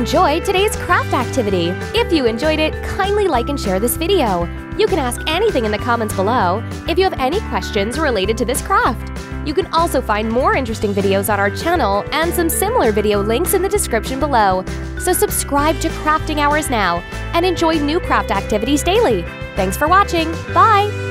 enjoyed today's craft activity. If you enjoyed it, kindly like and share this video. You can ask anything in the comments below if you have any questions related to this craft. You can also find more interesting videos on our channel and some similar video links in the description below. So subscribe to Crafting Hours now and enjoy new craft activities daily. Thanks for watching. Bye!